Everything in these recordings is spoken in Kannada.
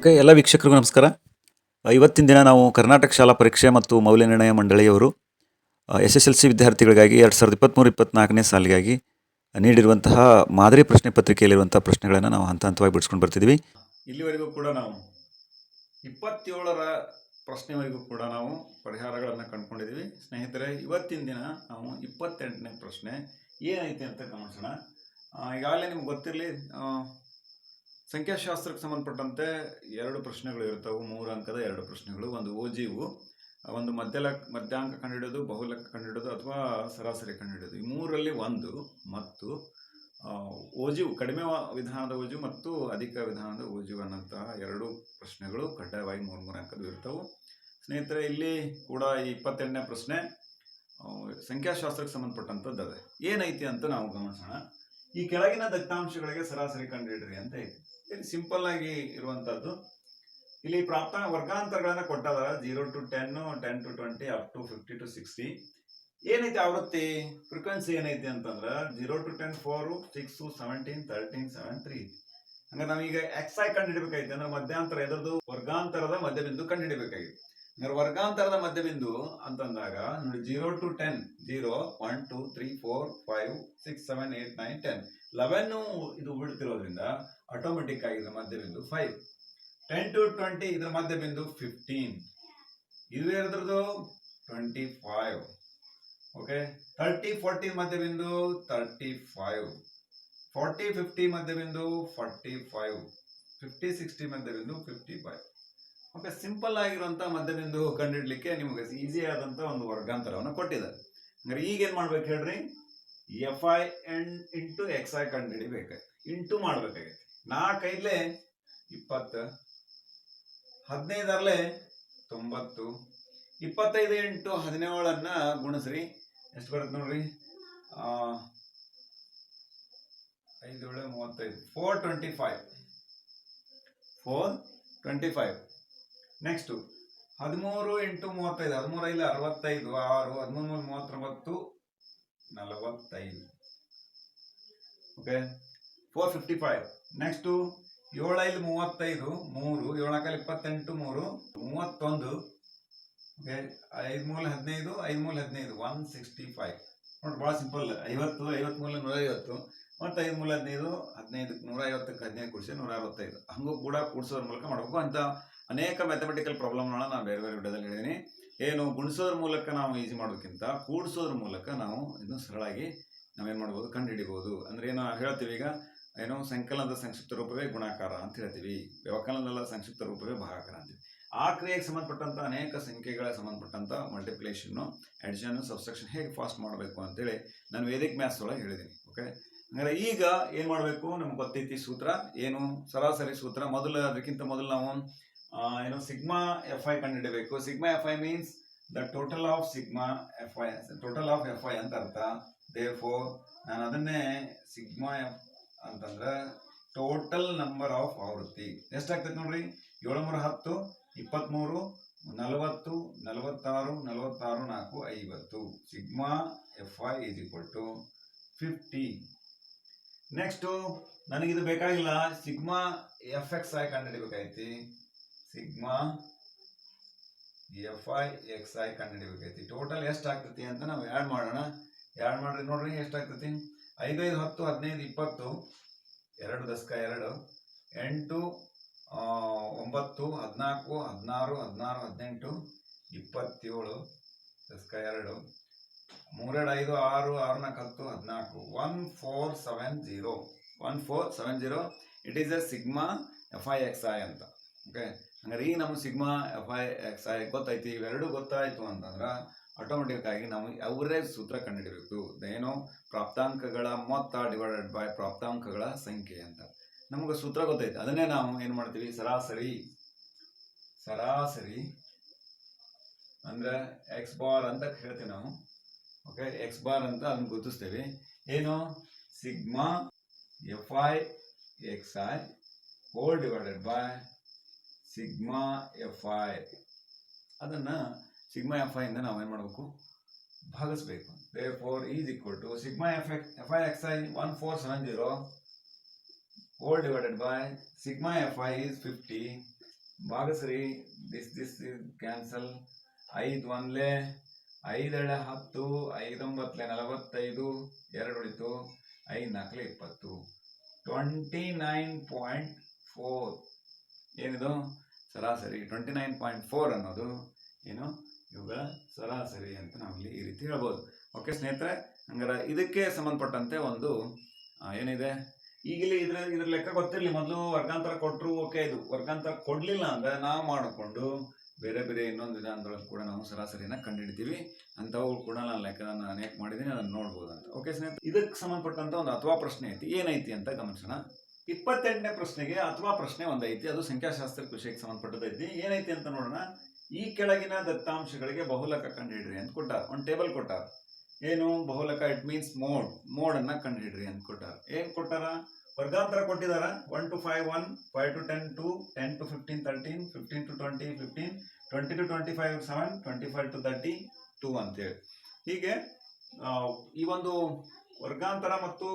ಓಕೆ, ಎಲ್ಲ ವೀಕ್ಷಕರಿಗೂ ನಮಸ್ಕಾರ. ಇವತ್ತಿನ ದಿನ ನಾವು ಕರ್ನಾಟಕ ಶಾಲಾ ಪರೀಕ್ಷೆ ಮತ್ತು ಮೌಲ್ಯನಿರ್ಣಯ ಮಂಡಳಿಯವರು SSLC ವಿದ್ಯಾರ್ಥಿಗಳಿಗಾಗಿ 2023-24ನೇ ಸಾಲಿಗಾಗಿ ನೀಡಿರುವಂತಹ ಮಾದರಿ ಪ್ರಶ್ನೆ ಪತ್ರಿಕೆಯಲ್ಲಿರುವಂಥ ಪ್ರಶ್ನೆಗಳನ್ನು ನಾವು ಹಂತ ಹಂತವಾಗಿ ಬಿಡಿಸ್ಕೊಂಡು ಬರ್ತಿದ್ವಿ. ಇಲ್ಲಿವರೆಗೂ ಕೂಡ ನಾವು 27ರ ಪ್ರಶ್ನೆವರೆಗೂ ಕೂಡ ನಾವು ಪರಿಹಾರಗಳನ್ನು ಕಂಡುಕೊಂಡಿದ್ವಿ. ಸ್ನೇಹಿತರೆ, ಇವತ್ತಿನ ದಿನ ನಾವು 28ನೇ ಪ್ರಶ್ನೆ ಏನೈತೆ ಅಂತ ಗಮನಿಸೋಣ. ಈಗಾಗಲೇ ನಿಮ್ಗೆ ಗೊತ್ತಿರಲಿ, ಸಂಖ್ಯಾಶಾಸ್ತ್ರಕ್ಕೆ ಸಂಬಂಧಪಟ್ಟಂತೆ 2 ಪ್ರಶ್ನೆಗಳು ಇರ್ತವೆ. 3 ಅಂಕದ 2 ಪ್ರಶ್ನೆಗಳು. ಒಂದು OGವು, ಒಂದು ಮಧ್ಯಾಂಕ ಕಂಡುಹಿಡಿಯೋದು, ಬಹುಲೆಕ್ಕ ಕಂಡುಹಿಡಿಯೋದು ಅಥವಾ ಸರಾಸರಿ ಕಂಡುಹಿಡಿಯೋದು. ಈ 3ರಲ್ಲಿ ಒಂದು ಮತ್ತು OGವು, ಕಡಿಮೆ ವಿಧಾನದ OGವು ಮತ್ತು ಅಧಿಕ ವಿಧಾನದ OGವು ಅನ್ನಂತಹ 2 ಪ್ರಶ್ನೆಗಳು ಕಡ್ಡಾಯವಾಗಿ 3 ಅಂಕದ್ದು ಇರ್ತವೆ. ಸ್ನೇಹಿತರೆ, ಇಲ್ಲಿ ಕೂಡ ಈ 28ನೇ ಪ್ರಶ್ನೆ ಸಂಖ್ಯಾಶಾಸ್ತ್ರಕ್ಕೆ ಸಂಬಂಧಪಟ್ಟಂಥದ್ದು ಅದೇ. ಏನೈತಿ ಅಂತ ನಾವು ಗಮನಿಸೋಣ. ಈ ಕೆಳಗಿನ ದತ್ತಾಂಶಗಳಿಗೆ ಸರಾಸರಿ ಕಂಡುಹಿಡಿದ್ರಿ ಅಂತ ಐತಿ. ಇಲ್ಲಿ ಸಿಂಪಲ್ ಆಗಿ ಇರುವಂತದ್ದು. ಇಲ್ಲಿ ವರ್ಗಾಂತರಗಳನ್ನ ಕೊಟ್ಟಾದ 0 to 10, 10 to 20, up to 50 to 60. ಏನೈತಿ ಆವೃತ್ತಿ, ಫ್ರೀಕ್ವೆನ್ಸಿ ಏನೈತಿ ಅಂತಂದ್ರ 0 to 10 4, 6, 17, 13, 7, 3. ಹಂಗ ನಾವೀಗ XI ಕಂಡುಹಿಡಬೇಕಾಗಿತ್ತು. ಅಂದ್ರೆ ಮಧ್ಯಾಂತರ ಎದರದು, ವರ್ಗಾಂತರದ ಮಧ್ಯಬಿಂದು ಕಂಡುಹಿಡಬೇಕಾಗಿತ್ತು. ಅಂದ್ರೆ ವರ್ಗಾಂತರದ ಮಧ್ಯಬಿಂದು ಅಂತಂದಾಗ ನೋಡಿ, 0 to 10, 0, 1, 2, 3, 4, 5, 6, 7, 8, 9, 10, 11 ಇದು ಬಿಡ್ತಿರೋದ್ರಿಂದ ಆಟೋಮೆಟಿಕ್ ಆಗಿ ಇದರ ಮಧ್ಯಬಿಂದು 5. 10 to 20 ಇದರ ಮಧ್ಯಬಿಂದು 15. ಇದು ಇರೋದ್ರದ್ದು 25. ಓಕೆ, 30, 40 ಮಧ್ಯಬಿಂದು 35. 40, 50 ಮಧ್ಯಬಿಂದು 45. 50, 60 ಮಧ್ಯಬಿಂದು 55. ಓಕೆ, ಸಿಂಪಲ್ ಆಗಿರುವಂತ ಮಧ್ಯಬಿಂದು ಕಂಡುಹಿಡ್ಲಿಕ್ಕೆ ನಿಮಗೆ ಈಸಿ ಆದಂತ ಒಂದು ವರ್ಗಾಂತರವನ್ನು ಕೊಟ್ಟಿದ್ದಾರೆ. ಅಂದ್ರೆ ಈಗ ಏನ್ ಮಾಡ್ಬೇಕು ಹೇಳ್ರಿ, FI ಇಂಟು XI ಕಂಡುಹಿಡಿಬೇಕು. ಇಂಟು ಮಾಡ್ಬೇಕಾಗೈತಿ. 4 5 20, 15 90, 25 ಇಂಟು 17 ಗುಣಿಸ್ರಿ, ಎಷ್ಟು ಬರುತ್ತೆ ನೋಡ್ರಿ, 5 35, 425. 425. Next 13 into 35, 13 65, 6, 13 39, 45. Okay, 455. Next 7 5 35, 3, 7 28, 3, 31. Okay, 5 3 15, 5 3 15, 165. ನೋಡಿ, ಭಾಳ ಸಿಂಪಲ್. 50, 53 150 ಮತ್ತು 5 3 15, 15 150ಕ್ಕೆ 15 ಕೂಡಿಸಿ 165. ಹಂಗೂ ಕೂಡ ಕೂಡಿಸೋದ್ರ ಮೂಲಕ ಮಾಡಬೇಕು. ಅಂತ ಅನೇಕ ಮ್ಯಾಥಮೆಟಿಕಲ್ ಪ್ರಾಬ್ಲಮ್ಗಳನ್ನ ನಾನು ಬೇರೆ ಬೇರೆ ವಿಡಿಯೋದಲ್ಲಿ ಹೇಳಿದ್ದೀನಿ. ಏನು, ಗುಣಿಸೋದ್ರ ಮೂಲಕ ನಾವು ಈಸಿ ಮಾಡೋದಕ್ಕಿಂತ ಕೂಡಿಸೋದ್ರ ಮೂಲಕ ನಾವು ಇನ್ನೂ ಸರಳಾಗಿ ನಾವೇನು ಮಾಡ್ಬೋದು, ಕಂಡುಹಿಡಿಬೋದು. ಅಂದ್ರೆ ಏನು ಹೇಳ್ತೀವಿ ಈಗ, ಏನು, ಸಂಕಲನದ ಸಂಕ್ಷಿಪ್ತ ರೂಪವೇ ಗುಣಾಕಾರ ಅಂತ ಹೇಳ್ತೀವಿ, ವ್ಯವಕಲನದ ಸಂಕ್ಷಿಪ್ತ ರೂಪವೇ ಭಾಗಾಕಾರ ಅಂತೀವಿ. ಆ ಕ್ರಿಯೆಗೆ ಸಂಬಂಧಪಟ್ಟಂತ ಅನೇಕ ಸಂಖ್ಯೆಗಳಿಗೆ ಸಂಬಂಧಪಟ್ಟಂತ ಮಲ್ಟಿಪ್ಲಿಕೇಶನ್, ಅಡಿಷನ್, ಸಬ್ಸ್ಟ್ರಾಕ್ಷನ್ ಹೇಗೆ ಫಾಸ್ಟ್ ಮಾಡಬೇಕು ಅಂತೇಳಿ ನಾನು ವೇದಿಕ್ ಮ್ಯಾಥ್ಸ್ ಒಳಗೆ ಹೇಳಿದ್ದೀನಿ. ಓಕೆ, ಅಂದ್ರೆ ಈಗ ಏನ್ ಮಾಡಬೇಕು, ನಮ್ಗೆ ಗೊತ್ತೈತಿ ಸೂತ್ರ ಏನು, ಸರಾಸರಿ ಸೂತ್ರ. ಅದಕ್ಕಿಂತ ಮೊದಲು ನಾವು ಏನು, ಸಿಗ್ಮಾ FI ಕಂಡುಹಿಡಬೇಕು. Sigma FI means the total of sigma FI, total of FI ಅಂತ ಅರ್ಥ. ದೇರ್ಫೋರ್ ನಾನು ಅದನ್ನೇ ಸಿಗ್ಮಾ ಎಫ್ ಅಂತಂದ್ರೆ ಟೋಟಲ್ ನಂಬರ್ ಆಫ್ ಆವೃತ್ತಿ ಎಷ್ಟಾಗ್ತದೆ ನೋಡ್ರಿ, 7 3 10, 23, 40, 46, 46 4, 50. Sigma FI is equal to 50. Next ನನಗಿದು ಬೇಕಾಗಿಲ್ಲ, ಸಿಗ್ಮಾ FXI ಕಂಡುಹಿಡಬೇಕಾಯ್ತಿ. ಸಿಗ್ಮಾ FI XI ಕಂಡುಹಿಡಬೇಕಾಯ್ತಿ. ಟೋಟಲ್ ಎಷ್ಟಾಗ್ತತಿ ಅಂತ ನಾವು ಆ್ಯಡ್ ಮಾಡೋಣ. ಆ್ಯಡ್ ಮಾಡ್ರಿ, ನೋಡ್ರಿ ಎಷ್ಟಾಗ್ತತಿ. 5 5 10 15 20, 2 10 2, 8 9 14 16 16 18 27 10 2, 3 2 5 6 6 4 10 1470. 1470 it is A sigma FI XI ಅಂತ. ಓಕೆ, ಹಂಗಾರೆ ಈಗ ನಮ್ಗೆ ಸಿಗ್ಮಾ FI XI ಗೊತ್ತಾಯ್ತು. ಇವೆರಡು ಗೊತ್ತಾಯ್ತು ಅಂತಂದ್ರೆ ಆಟೋಮೆಟಿಕ್ ಆಗಿ ನಾವು ಅವರೇಜ್ ಸೂತ್ರ ಕಂಡುಹಿಡಬೇಕು. ಏನು, ಪ್ರಾಪ್ತಾಂಕಗಳ ಮೊತ್ತ ಡಿವೈಡೆಡ್ ಬೈ ಪ್ರಾಪ್ತಾಂಕಗಳ ಸಂಖ್ಯೆ ಅಂತ ನಮಗೆ ಸೂತ್ರ ಗೊತ್ತೈತೆ. ಅದನ್ನೇ ನಾವು ಏನು ಮಾಡ್ತೀವಿ, ಸರಾಸರಿ ಅಂದ್ರೆ X ಬಾರ್ ಅಂತ ಹೇಳ್ತೀವಿ ನಾವು. ಓಕೆ, X ಬಾರ್ ಅಂತ ಅದನ್ನ ಗುರುತಿಸ್ತೇವೆ. ಏನು, sigma FI XI hole divided by sigma FI. ಅದನ್ನ ಸಿಗ್ಮಾ FI ಇಂದ ನಾವು ಏನು ಮಾಡಬೇಕು, ಭಾಗಿಸಬೇಕು. therefore is equal to sigma FI XI 1470 whole divided by sigma FI is 50 ಭಾಗಸ್ರಿ ದಿಸ್ ಕ್ಯಾನ್ಸಲ್. 5 1 5 10 5 9 45 2 ಉಳಿತು 5 4 20 29.4 ಏನಿದು ಸರಾಸರಿ 29.4 ಅನ್ನೋದು ಏನು ಇವುಗಳ ಸರಾಸರಿ ಅಂತ ನಾವಿಲ್ಲಿ ಈ ರೀತಿ ಹೇಳ್ಬೋದು. ಓಕೆ ಸ್ನೇಹಿತರೆ, ಹಂಗಾರೆ ಇದಕ್ಕೆ ಸಂಬಂಧಪಟ್ಟಂತೆ ಒಂದು ಏನಿದೆ ಈಗ ಇಲ್ಲಿ ಇದ್ರ ಲೆಕ್ಕ ಗೊತ್ತಿರಲಿ. ಮೊದಲು ವರ್ಗಾಂತರ ಕೊಟ್ಟರು ಓಕೆ, ಇದು ವರ್ಗಾಂತರ ಕೊಡ್ಲಿಲ್ಲ ಅಂದ್ರೆ ನಾವು ಮಾಡಿಕೊಂಡು ಬೇರೆ ಬೇರೆ ಇನ್ನೊಂದು ವಿಧಾನದೊಳಗೆ ಕೂಡ ನಾವು ಸರಾಸರಿನ ಕಂಡುಹಿಡಿತೀವಿ. ಅಂಥವು ಕೂಡ ನಾನು ಲೆಕ್ಕನ ಅನೇಕ ಮಾಡಿದ್ದೀನಿ, ಅದನ್ನು ನೋಡ್ಬೋದು ಅಂತ. ಓಕೆ ಸ್ನೇಹಿತರೆ, ಇದಕ್ಕೆ ಸಂಬಂಧಪಟ್ಟಂತ ಒಂದು ಅಥವಾ ಪ್ರಶ್ನೆ ಐತಿ, ಏನೈತಿ ಅಂತ ಗಮನಿಸೋಣ. 28ನೇ ಪ್ರಶ್ನೆಗೆ ಅಥವಾ ಪ್ರಶ್ನೆ ಒಂದೈತಿ, ಅದು ಸಂಖ್ಯಾಶಾಸ್ತ್ರ ವಿಷಯಕ್ಕೆ ಸಂಬಂಧಪಟ್ಟದೈತಿ. ಏನೈತಿ ಅಂತ ನೋಡೋಣ. ಈ ಕೆಳಗಿನ ದತ್ತಾಂಶಗಳಿಗೆ ಬಹುಲಕ ಕಂಡುಹಿಡ್ರಿ ಅಂತ ಕೊಟ್ಟಾರ. ಒಂದು ಟೇಬಲ್ ಕೊಟ್ಟಾರ. ಏನು ಬಹುಲಕ? ಇಟ್ ಮೀನ್ಸ್ ಮೋಡ್ ಅನ್ನ ಕಂಡುಹಿಡ್ರಿ ಅಂತ ಕೊಟ್ಟಾರ. ಏನ್ ಕೊಟ್ಟಾರ? ವರ್ಗಾಂತರ ಕೊಟ್ಟಿದಾರ. 1 to 5 1, 5 to 10 2, 10 to 15 13, 15 to 20 15, 20 to 25 7, 25 to 30 2 ಅಂತೇಳಿ ಹೀಗೆ ಈ ಒಂದು ವರ್ಗಾಂತರ ಮತ್ತು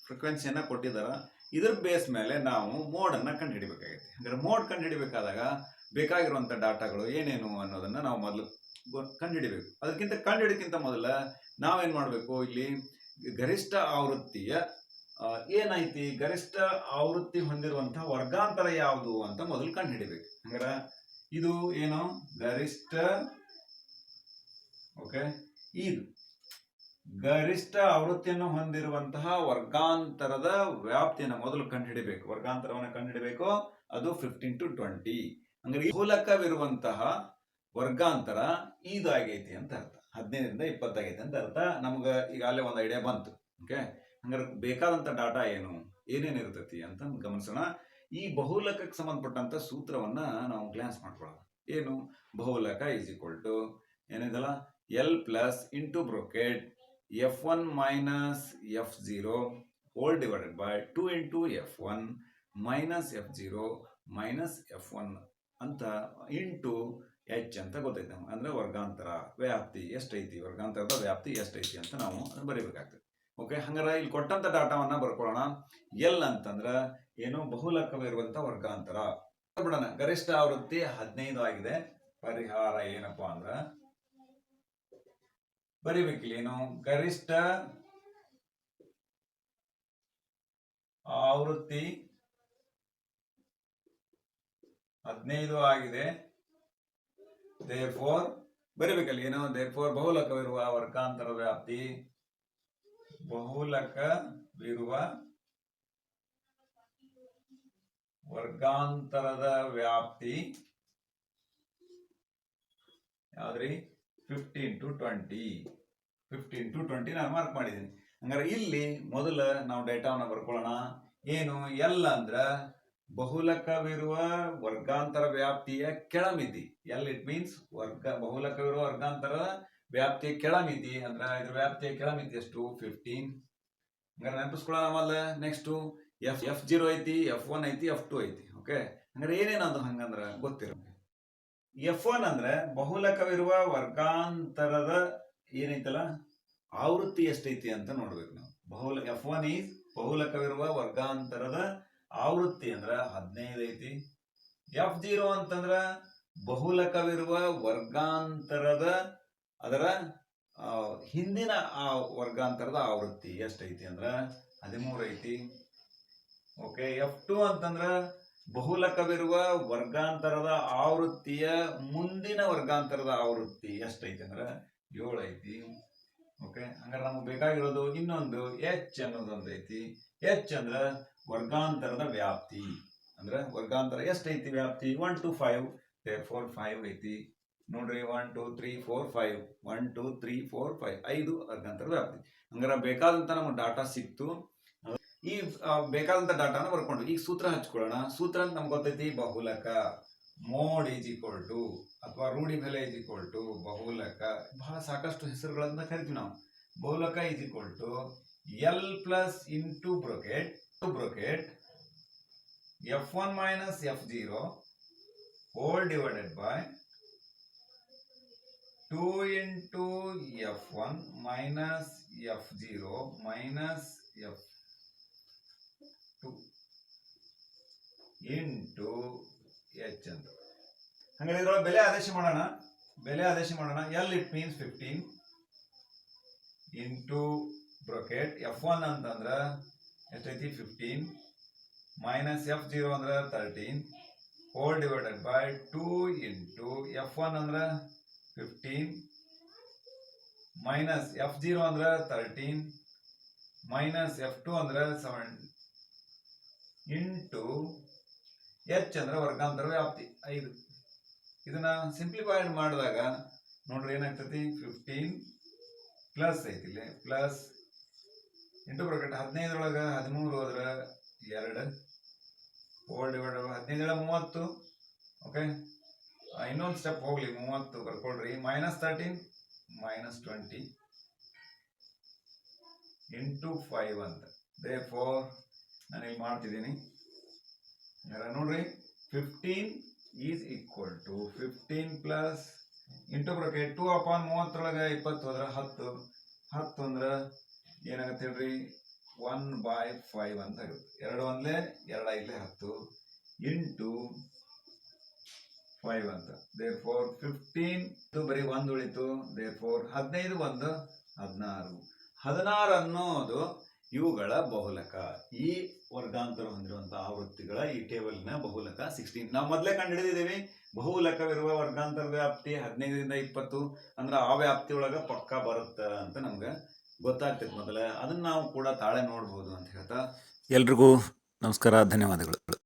ಫ್ರೀಕ್ವೆನ್ಸಿಯನ್ನ ಕೊಟ್ಟಿದಾರ. ಇದ್ರ ಬೇಸ್ ಮೇಲೆ ನಾವು ಮೋಡನ್ನು ಕಂಡುಹಿಡಿಬೇಕಾಗೈತಿ. ಹಾಗಾದ್ರೆ ಮೋಡ್ ಕಂಡುಹಿಡಿಬೇಕಾದಾಗ ಬೇಕಾಗಿರುವಂಥ ಡಾಟಾಗಳು ಏನೇನು ಅನ್ನೋದನ್ನ ನಾವು ಮೊದಲು ಕಂಡುಹಿಡಿಬೇಕು. ಅದಕ್ಕಿಂತ ಕಂಡುಹಿಡಿಯೋಕ್ಕಿಂತ ಮೊದಲ ನಾವೇನು ಮಾಡಬೇಕು, ಇಲ್ಲಿ ಗರಿಷ್ಠ ಆವೃತ್ತಿಯ ಏನೈತಿ, ಗರಿಷ್ಠ ಆವೃತ್ತಿ ಹೊಂದಿರುವಂತಹ ವರ್ಗಾಂತರ ಯಾವುದು ಅಂತ ಮೊದಲು ಕಂಡುಹಿಡಿಬೇಕು. ಹಂಗಾರೆ ಇದು ಏನು ಗರಿಷ್ಠ, ಓಕೆ, ಇದು ಗರಿಷ್ಠ ಆವೃತ್ತಿಯನ್ನು ಹೊಂದಿರುವಂತಹ ವರ್ಗಾಂತರದ ವ್ಯಾಪ್ತಿಯನ್ನು ಮೊದಲು ಕಂಡುಹಿಡಿಬೇಕು. ವರ್ಗಾಂತರವನ್ನು ಕಂಡುಹಿಡಿಬೇಕು. ಅದು 15 to 20. ಹಂಗಾರೆ ಬಹುಲಕವಿರುವಂತಹ ವರ್ಗಾಂತರ ಇದಾಗೈತಿ ಅಂತ ಅರ್ಥ. 15ರಿಂದ 20 ಆಗೈತಿ ಅಂತ ಅರ್ಥ. ನಮ್ಗೆ ಈಗಾಗಲೇ ಒಂದು ಐಡಿಯಾ ಬಂತು. ಓಕೆ, ಹಂಗಾರೆ ಬೇಕಾದಂತ ಡಾಟಾ ಏನೇನಿರ್ತೈತಿ ಅಂತ ಗಮನಿಸೋಣ. ಈ ಬಹುಲಕಕ್ಕೆ ಸಂಬಂಧಪಟ್ಟಂತ ಸೂತ್ರವನ್ನ ನಾವು ಗ್ಲಾನ್ಸ್ ಮಾಡ್ಕೊಳ್ಳೋಣ. ಏನು? ಬಹುಲಕ ಈಸ್ ಈಕ್ವಲ್ ಟು ಏನಿದಲ್ಲ L plus into bracket F1 minus F0 whole divided by 2 into F1 minus F0 minus F1 ಅಂತ ಇಂಟು H ಅಂತ ಗೊತ್ತೈತೆ ನಮ್ಗೆ. ಅಂದ್ರೆ ವರ್ಗಾಂತರ ವ್ಯಾಪ್ತಿ ಎಷ್ಟೈತಿ, ವರ್ಗಾಂತರದ ವ್ಯಾಪ್ತಿ ಎಷ್ಟೈತಿ ಅಂತ ನಾವು ಅದನ್ನು ಬರೀಬೇಕಾಗ್ತದೆ. ಓಕೆ, ಹಂಗಾರೆ ಇಲ್ಲಿ ಕೊಟ್ಟಂತ ಡಾಟಾವನ್ನ ಬರ್ಕೊಳ್ಳೋಣ. ಎಲ್ ಅಂತಂದ್ರ ಏನು? ಬಹುಲಕವಿರುವಂತ ವರ್ಗಾಂತರ. ಬಿಡೋಣ. ಗರಿಷ್ಠ ಆವೃತ್ತಿ 15 ಆಗಿದೆ. ಪರಿಹಾರ ಏನಪ್ಪಾ ಅಂದ್ರ ಬರಿಬೇಕಿಲ್ಲ. ಏನು? ಗರಿಷ್ಠ ಆವೃತ್ತಿ 15 ಆಗಿದೆ. therefore ಬರಿಬೇಕಲ್ಲ. ಏನು? therefore ಬಹುಲಕವಿರುವ ವರ್ಗಾಂತರ ವ್ಯಾಪ್ತಿ, ಬಹುಲಕವಿರುವ ವರ್ಗಾಂತರದ ವ್ಯಾಪ್ತಿ ಯಾವ್ದ್ರಿ? 15 to 20. 15 to 20 ನಾನು ಮಾರ್ಕ್ ಮಾಡಿದ್ದೀನಿ. ಹಂಗಾರೆ ಇಲ್ಲಿ ಮೊದಲ ನಾವು ಡೇಟಾವನ್ನು ಬರ್ಕೊಳ್ಳೋಣ. ಏನು? ಎಲ್ ಅಂದ್ರ ಬಹುಲಕವಿರುವ ವರ್ಗಾಂತರ ವ್ಯಾಪ್ತಿಯ ಕೆಳಮಿತಿ. ಎಲ್ ಇಟ್ ಮೀನ್ಸ್ ಬಹುಲಕವಿರುವ ವರ್ಗಾಂತರದ ವ್ಯಾಪ್ತಿಯ ಕೆಳಮಿತಿ. ಅಂದ್ರ ಇದ್ರ ವ್ಯಾಪ್ತಿಯ ಕೆಳಮಿತಿ ಎಷ್ಟು? 15. ಹಂಗಾರೆ ನೆನಪಿಸ್ಕೊಳ್ಳೋಣ. ಆಮೇಲೆ ನೆಕ್ಸ್ಟ್ F0 ಐತಿ, F1 ಐತಿ, F2 ಐತಿ. ಓಕೆ, ಹಂಗಾರೆ ಏನೇನದು ಹಂಗಂದ್ರ ಗೊತ್ತಿರ. F1 ಅಂದ್ರೆ ಬಹುಲಕವಿರುವ ವರ್ಗಾಂತರದ ಏನೈತಲ್ಲ ಆವೃತ್ತಿ ಎಷ್ಟೈತಿ ಅಂತ ನೋಡ್ಬೇಕು ನಾವು. F1 ಈಸ್ ಬಹುಲಕವಿರುವ ವರ್ಗಾಂತರದ ಆವೃತ್ತಿ ಅಂದ್ರ 15 ಐತಿ. F0 ಅಂತಂದ್ರ ಬಹುಲಕವಿರುವ ವರ್ಗಾಂತರದ ಅದರ ಹಿಂದಿನ ವರ್ಗಾಂತರದ ಆವೃತ್ತಿ ಎಷ್ಟೈತಿ ಅಂದ್ರ 13 ಐತಿ. ಓಕೆ, F2 ಅಂತಂದ್ರ ಬಹುಲಕವಿರುವ ವರ್ಗಾಂತರದ ಆವೃತ್ತಿಯ ಮುಂದಿನ ವರ್ಗಾಂತರದ ಆವೃತ್ತಿ ಎಷ್ಟೈತಿ ಅಂದ್ರ 7 ಐತಿ. ಓಕೆ, ಹಂಗಾರೆ ನಮ್ಗೆ ಬೇಕಾಗಿರೋದು ಇನ್ನೊಂದು H ಅನ್ನೋದೊಂದು ಐತಿ. H ಅಂದ್ರ ವರ್ಗಾಂತರದ ವ್ಯಾಪ್ತಿ. ಅಂದ್ರೆ ವರ್ಗಾಂತರ ಎಷ್ಟೈತಿ ವ್ಯಾಪ್ತಿ? 1 to 5. therefore 5 ಐತಿ. ನೋಡ್ರಿ, 1 2 3 4 5 1 2 3 4 5 5 ವರ್ಗಾಂತರದ ವ್ಯಾಪ್ತಿ. ಹಂಗಾರೆ ಬೇಕಾದಂತ ನಮ್ಗೆ ಡಾಟಾ ಸಿಕ್ತು. ಈ ಬೇಕಾದಂತ ಡಾಟಾನ ಬರ್ಕೊಂಡು ಈಗ ಸೂತ್ರ ಹಚ್ಕೊಳ್ಳೋಣ. ಸೂತ್ರ ಅಂತ ನಮ್ಗೆ ಗೊತ್ತೈತಿ. ಬಹುಲಕ ಮೋಡ್ ಈಸ್ ಈಕ್ವಲ್ ಟು ಅಥವಾ ರೂಢಿ ಬೆಲೆ ಈಸ್ ಈಕ್ವಲ್ ಟು ಬಹುಲಕ. ಬಹಳ ಸಾಕಷ್ಟು ಹೆಸರುಗಳನ್ನ ಕರಿತೀವಿ ನಾವು. ಬಹುಲಕ is equal to L plus into bracket F1 minus F0 whole divided by 2 into F1 minus F0 minus F2 into H ಅಂತ. ಹಂಗಾದ್ರೆ ಇದ್ರೊಳಗೆ ಬೆಲೆ ಆದೇಶ ಮಾಡೋಣ. L it means 15 into bracket F1 ಅಂತಂದ್ರ ಎಷ್ಟೈತಿ 15 ಮೈನಸ್ F0 ಅಂದ್ರೆ 13 hole divided by 2 into F1 ಅಂದ್ರೆ 15 ಮೈನಸ್ F0 ಅಂದ್ರೆ 13 ಮೈನಸ್ F2 ಅಂದ್ರೆ 7 ಇಂಟು H ಅಂದ್ರೆ ವರ್ಗಾಂತರ ವ್ಯಾಪ್ತಿ 5. ಇದನ್ನ ಸಿಂಪ್ಲಿಫೈಡ್ ಮಾಡಿದಾಗ ನೋಡ್ರಿ ಏನಾಗ್ತತಿ 15 ಪ್ಲಸ್ ಐತಿ ಇಲ್ಲಿ ಪ್ಲಸ್ ಇಂಟು ಬ್ರಾಕೆಟ್ 15 ಒಳಗ 13 ಹೋದ್ರ 2 ಹೋಲ್ ಡಿವೈಡ್ 15 30. ಓಕೆ, ಇನ್ನೊಂದು ಸ್ಟೆಪ್ ಹೋಗ್ಲಿ 30 ಬರ್ಕೊಳ್ರಿ ಮೈನಸ್ 13 ಮೈನಸ್ 20 ಇಂಟು 5 ಅಂತ. ದೇರ್ಫೋರ್ ನಾನು ಇಲ್ಲಿ ಮಾಡ್ತಿದ್ದೀನಿ ನೋಡ್ರಿ 15 is equal to 15 plus into bracket 2 upon 30 ಒಳಗೆ 20 ಹೋದ್ರ 10 ಅಂದ್ರೆ ಏನಾಗತ್ತೆ ಹೇಳ್ರಿ 1/5 ಅಂತ ಆಗುತ್ತೆ. 2 ಒಂದ್ಲೆ 2 ಐದ್ಲೆ 10 ಇಂಟು 5 ಅಂತ. ದೇರ್ಫೋರ್ 15 ಬರೀ 1 ಉಳಿತು. ದೇರ್ಫೋರ್ 15 1 16 ಅನ್ನೋದು ಇವುಗಳ ಬಹುಲಕ. ಈ ವರ್ಗಾಂತರ ಹೊಂದಿರುವಂತಹ ಆವೃತ್ತಿಗಳ ಈ ಟೇಬಲ್ನ ಬಹುಲಕ 16. ನಾವು ಮೊದಲೇ ಕಂಡುಹಿಡಿದಿದ್ದೀವಿ ಬಹುಲಕವಿರುವ ವರ್ಗಾಂತರ ವ್ಯಾಪ್ತಿ 15ರಿಂದ 20 ಅಂದ್ರೆ ಆ ವ್ಯಾಪ್ತಿ ಒಳಗ ಪಕ್ಕ ಬರುತ್ತ ಅಂತ ನಮ್ಗೆ ಗೊತ್ತಾಗ್ತದೆ ಮೊದಲ. ಅದನ್ನ ನಾವು ಕೂಡ ತಾಳೆ ನೋಡ್ಬೋದು ಅಂತ ಹೇಳ್ತಾ ಎಲ್ರಿಗೂ ನಮಸ್ಕಾರ, ಧನ್ಯವಾದಗಳು.